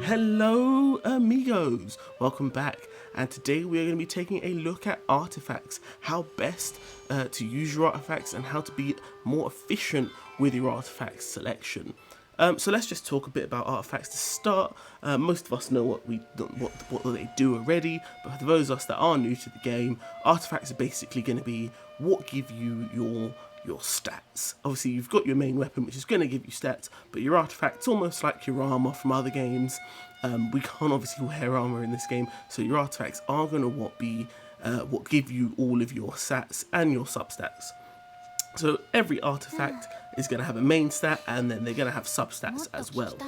Hello amigos, welcome back, and today we are going to be taking a look at artifacts, how best to use your artifacts and how to be more efficient with your artifact selection. So let's just talk a bit about artifacts to start. Most of us know what they do already, but for those of us that are new to the game, artifacts are basically going to be what give you your stats. Obviously you've got your main weapon, which is going to give you stats, but your artifact's almost like your armor from other games. We can't obviously wear armor in this game, so your artifacts are going to what give you all of your stats and your substats. So every artifact is going to have a main stat, and then they're going to have substats as well.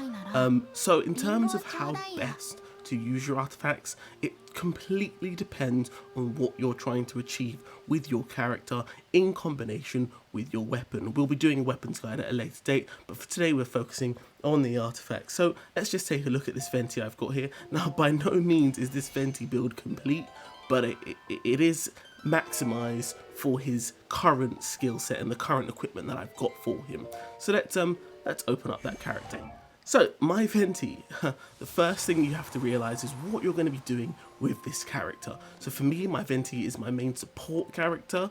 So in terms of how best to use your artifacts, it completely depends on what you're trying to achieve with your character in combination with your weapon. We'll be doing a weapons guide at a later date, but for today we're focusing on the artifacts. So let's just take a look at this Venti I've got here. Now, by no means is this Venti build complete, but it is Maximise for his current skill set and the current equipment that I've got for him. So let's open up that character. So my Venti, the first thing you have to realise is what you're going to be doing with this character. So for me, my Venti is my main support character.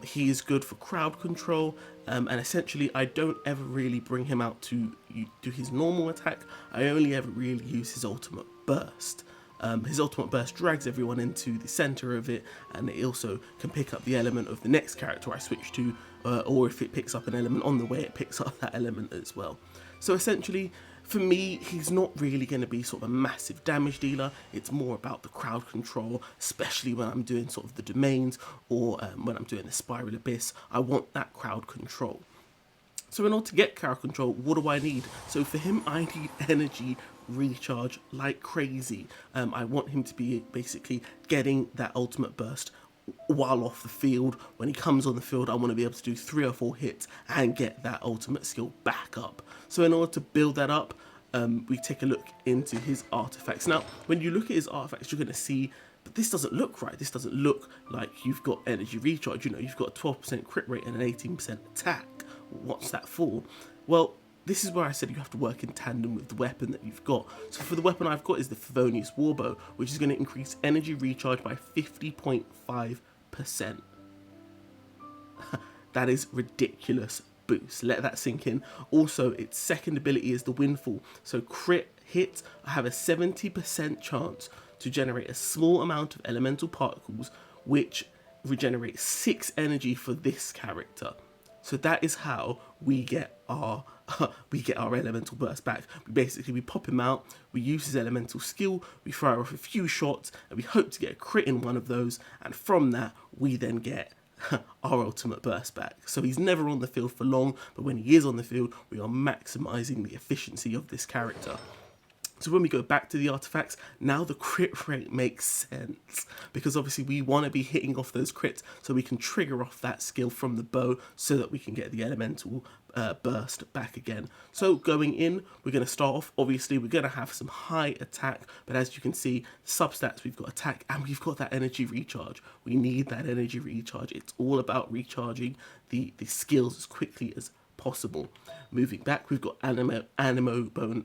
He is good for crowd control, and essentially I don't ever really bring him out to do his normal attack. I only ever really use his ultimate burst. His ultimate burst drags everyone into the center of it, and it also can pick up the element of the next character I switch to, or if it picks up an element on the way, it picks up that element as well. So essentially, for me, he's not really going to be sort of a massive damage dealer. It's more about the crowd control, especially when I'm doing sort of the domains, or when I'm doing the spiral abyss. I want that crowd control. So in order to get crowd control, what do I need? So for him, I need energy recharge like crazy. I want him to be basically getting that ultimate burst while off the field. When he comes on the field, I want to be able to do 3 or 4 hits and get that ultimate skill back up. So in order to build that up, we take a look into his artifacts. Now, when you look at his artifacts, you're going to see, but this doesn't look right. This doesn't look like you've got energy recharge. You know, you've got a 12% crit rate and an 18% attack. What's that for? Well, this is where I said you have to work in tandem with the weapon that you've got. So for the weapon I've got is the Framigos Warbow, which is going to increase energy recharge by 50.5%. That is ridiculous boost. Let that sink in. Also, its second ability is the Windfall. So crit hit, I have a 70% chance to generate a small amount of elemental particles, which regenerates 6 energy for this character. So that is how we get our elemental burst back. We pop him out, we use his elemental skill, we fire off a few shots, and we hope to get a crit in one of those, and from that we then get our ultimate burst back. So he's never on the field for long, but when he is on the field, we are maximising the efficiency of this character. So when we go back to the artifacts, now the crit rate makes sense, because obviously we want to be hitting off those crits so we can trigger off that skill from the bow so that we can get the elemental burst back again. So going in, we're going to start off, obviously we're going to have some high attack, but as you can see, substats, we've got attack and we've got that energy recharge. We need that energy recharge. It's all about recharging the skills as quickly as possible. Moving back, we've got animo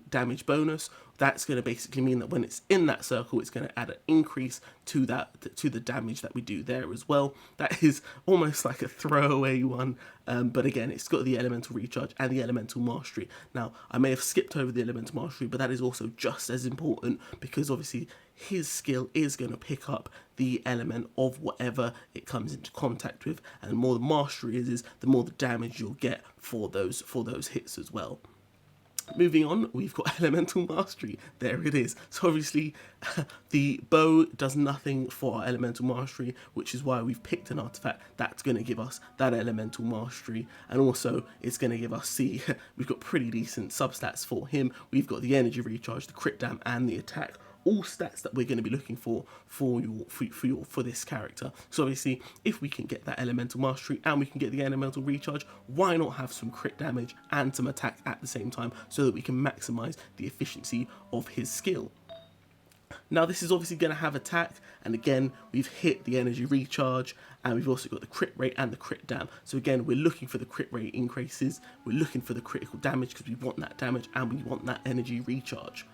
damage bonus. That's going to basically mean that when it's in that circle, it's going to add an increase to the damage that we do there as well. That is almost like a throwaway one, but again, it's got the elemental recharge and the elemental mastery. Now, I may have skipped over the elemental mastery, but that is also just as important, because obviously his skill is going to pick up the element of whatever it comes into contact with, and the more the mastery is, the more the damage you'll get for those hits as well. Moving on, we've got elemental mastery. There it is. So obviously the bow does nothing for our elemental mastery, which is why we've picked an artifact that's going to give us that elemental mastery, and also it's going to give us, we've got pretty decent substats for him. We've got the energy recharge, the crit dam, and the attack, all stats that we're going to be looking for this character. So obviously, if we can get that elemental mastery and we can get the elemental recharge, why not have some crit damage and some attack at the same time, so that we can maximize the efficiency of his skill. Now this is obviously going to have attack, and again we've hit the energy recharge, and we've also got the crit rate and the crit dam. So again, we're looking for the crit rate increases, we're looking for the critical damage because we want that damage and we want that energy recharge.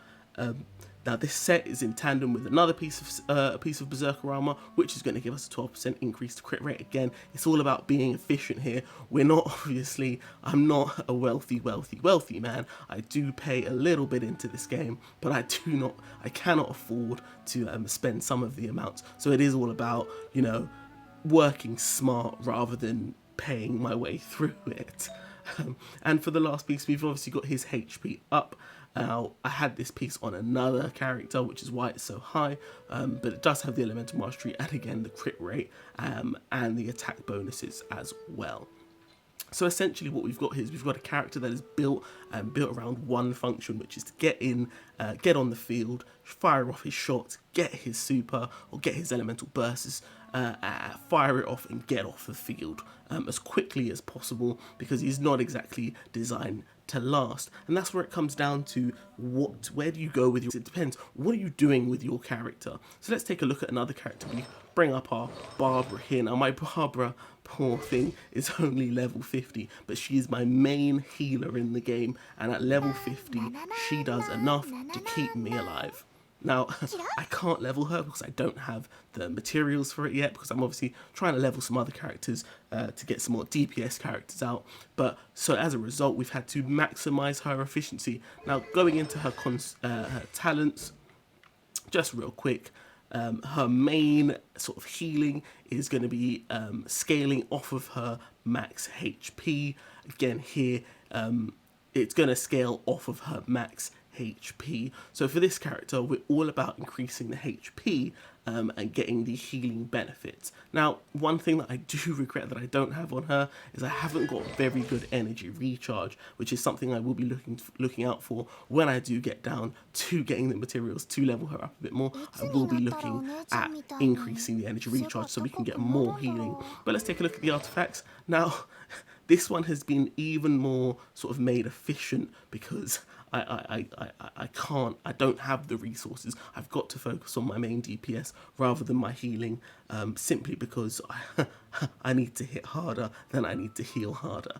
Now this set is in tandem with another piece of Berserker armor, which is going to give us a 12% increase to crit rate. Again, it's all about being efficient here. We're not, obviously, I'm not a wealthy man. I do pay a little bit into this game, but I cannot afford to spend some of the amounts. So it is all about, you know, working smart rather than paying my way through it. And for the last piece, we've obviously got his HP up. Now, I had this piece on another character, which is why it's so high, but it does have the elemental mastery and again the crit rate and the attack bonuses as well. So essentially what we've got here is we've got a character that is built around one function, which is to get in, get on the field, fire off his shots, get his super or get his elemental bursts, fire it off and get off the field as quickly as possible, because he's not exactly designed to last. And that's where it comes down to where do you go with your, it depends, what are you doing with your character. So let's take a look at another character. We bring up our Barbara here. Now my Barbara, poor thing, is only level 50, but she is my main healer in the game, and at level 50 she does enough to keep me alive. Now, I can't level her because I don't have the materials for it yet, because I'm obviously trying to level some other characters to get some more DPS characters out. But so as a result, we've had to maximize her efficiency. Now, going into her talents, just real quick, her main sort of healing is going to be scaling off of her max HP. Again, here, it's going to scale off of her max HP. So for this character, we're all about increasing the HP and getting the healing benefits. Now, one thing that I do regret that I don't have on her is I haven't got very good energy recharge, which is something I will be looking out for when I do get down to getting the materials to level her up a bit more. I will be looking at increasing the energy recharge so we can get more healing. But let's take a look at the artifacts. Now, this one has been even more sort of made efficient because I don't have the resources. I've got to focus on my main DPS rather than my healing, simply because I need to hit harder than I need to heal harder.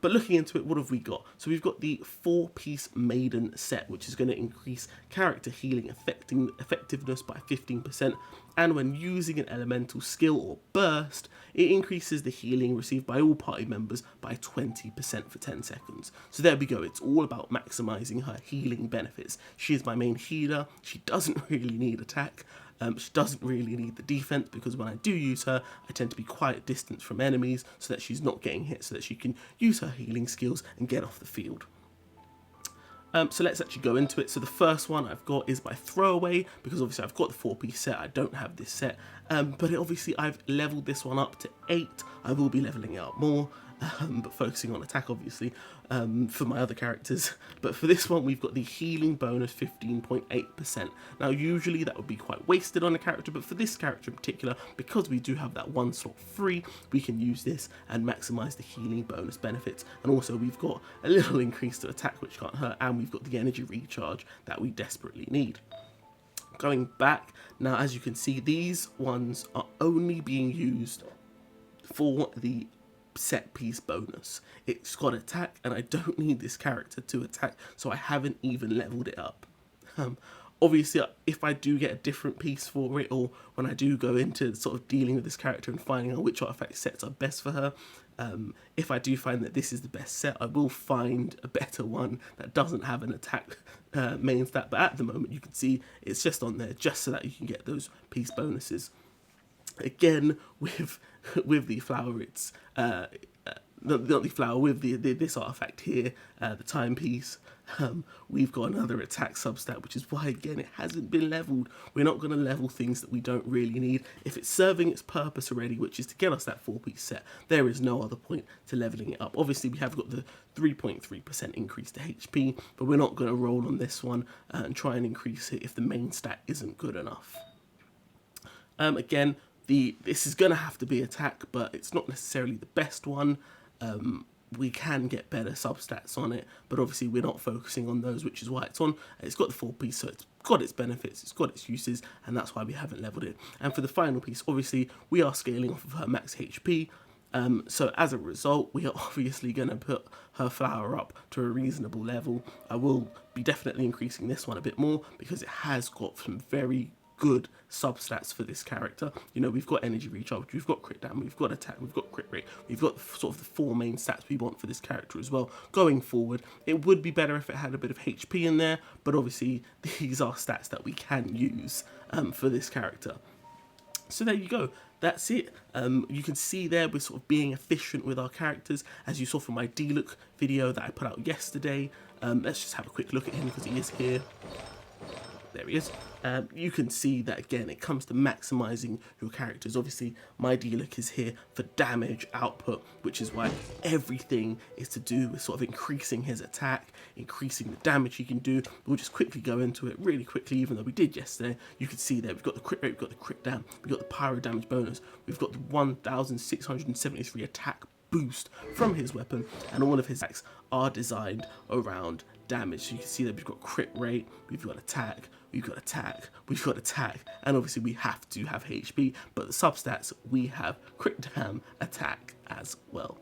But looking into it, what have we got? So we've got the 4-piece Maiden set, which is going to increase character healing effectiveness by 15%, and when using an elemental skill or burst, it increases the healing received by all party members by 20% for 10 seconds. So there we go, it's all about maximizing her healing benefits. She is my main healer, she doesn't really need attack, she doesn't really need the defense, because when I do use her, I tend to be quite a distance from enemies so that she's not getting hit, so that she can use her healing skills and get off the field. So let's actually go into it. So the first one I've got is by throwaway, because obviously I've got the 4-piece set, I don't have this set, but obviously I've leveled this one up to 8. I will be leveling it up more, but focusing on attack obviously for my other characters. But for this one we've got the healing bonus 15.8%. Now usually that would be quite wasted on a character, but for this character in particular, because we do have that one slot free, we can use this and maximize the healing bonus benefits. And also we've got a little increase to attack, which can't hurt, and we've got the energy recharge that we desperately need. Going back, now as you can see, these ones are only being used for the set piece bonus. It's got attack, and I don't need this character to attack, so I haven't even leveled it up. Obviously, if I do get a different piece for it, or when I do go into sort of dealing with this character and finding out which artifact sets are best for her, if I do find that this is the best set, I will find a better one that doesn't have an attack main stat. But at the moment, you can see it's just on there just so that you can get those piece bonuses. Again, with the flower, it's not the flower, with this artifact here, the timepiece, we've got another attack substat, which is why again it hasn't been leveled. We're not going to level things that we don't really need. If it's serving its purpose already, which is to get us that 4-piece set, there is no other point to leveling it up. Obviously we have got the 3.3% increase to HP, but we're not going to roll on this one and try and increase it if the main stat isn't good enough. Again, this is going to have to be attack, but it's not necessarily the best one. we can get better substats on it, but obviously we're not focusing on those, which is why it's on. It's got the full piece, so it's got its benefits, it's got its uses, and that's why we haven't leveled it. And for the final piece, obviously we are scaling off of her max HP, so as a result, we are obviously going to put her flower up to a reasonable level. I will be definitely increasing this one a bit more because it has got some very good substats for this character. You know, we've got energy recharge, we've got crit damage, we've got attack, we've got crit rate, we've got sort of the 4 main stats we want for this character as well. Going forward, it would be better if it had a bit of HP in there, but obviously these are stats that we can use for this character. So there you go, that's it. You can see there we're sort of being efficient with our characters, as you saw from my D-Look video that I put out yesterday. Let's just have a quick look at him because he is here. There he is. You can see that again, it comes to maximising your characters. Obviously, my D-Look is here for damage output, which is why everything is to do with sort of increasing his attack, increasing the damage he can do. We'll just quickly go into it really quickly, even though we did yesterday. You can see there, we've got the crit rate, we've got the crit dam, we've got the pyro damage bonus, we've got the 1,673 attack boost from his weapon, and all of his attacks are designed around damage. So you can see that we've got crit rate, we've got attack, we've got attack, we've got attack, and obviously we have to have HP, but the substats, we have crit dam, attack as well.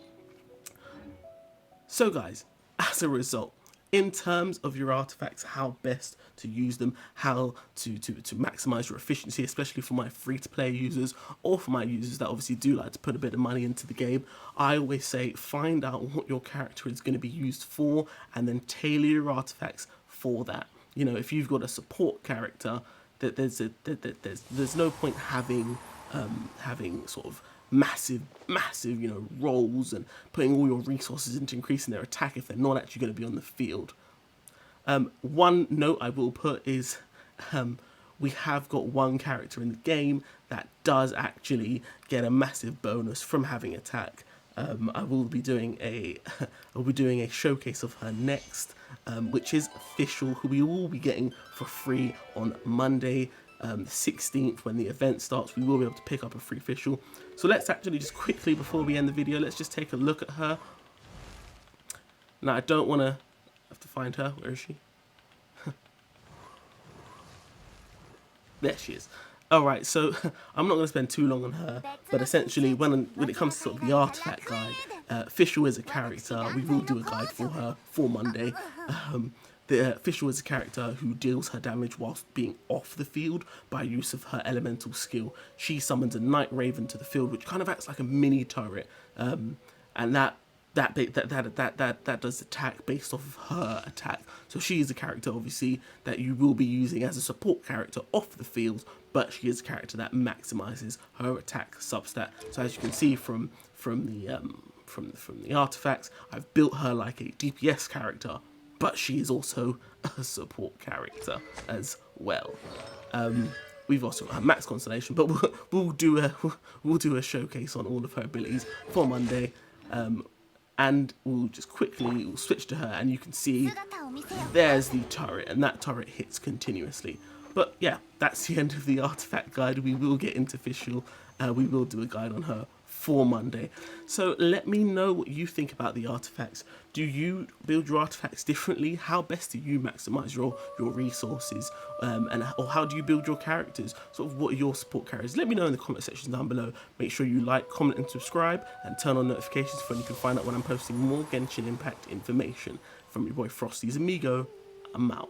So guys, as a result, in terms of your artifacts, how best to use them, how to maximize your efficiency, especially for my free-to-play users or for my users that obviously do like to put a bit of money into the game, I always say find out what your character is going to be used for and then tailor your artifacts for that. You know, if you've got a support character, there's no point having sort of massive, you know, roles and putting all your resources into increasing their attack if they're not actually going to be on the field. One note I will put is we have got one character in the game that does actually get a massive bonus from having attack. I will be doing a showcase of her next, which is Official, who we will be getting for free on Monday, the 16th, when the event starts. We will be able to pick up a free Official. So let's actually just quickly, before we end the video, let's just take a look at her. Now, I don't want to have to find her. Where is she? There she is. Alright, so I'm not going to spend too long on her, but essentially when it comes to sort of the artifact guide, Official is a character. We will do a guide for her for Monday. The Official is a character who deals her damage whilst being off the field by use of her elemental skill. She summons a Night Raven to the field, which kind of acts like a mini turret, and that does attack based off of her attack. So she is a character, obviously, that you will be using as a support character off the field, but she is a character that maximizes her attack substat. So as you can see from the artifacts, I've built her like a DPS character, but she is also a support character as well. We've also got her max constellation, but we'll do a showcase on all of her abilities for Monday. And we'll just quickly switch to her, and you can see there's the turret, and that turret hits continuously. But yeah, that's the end of the artifact guide. We will get into Official. We will do a guide on her for Monday. So let me know what you think about the artifacts. Do you build your artifacts differently? How best do you maximize your resources? Or how do you build your characters? Sort of what are your support characters? Let me know in the comment section down below. Make sure you like, comment and subscribe, and turn on notifications so you can find out when I'm posting more Genshin Impact information. From your boy FrostiesAmigo, I'm out.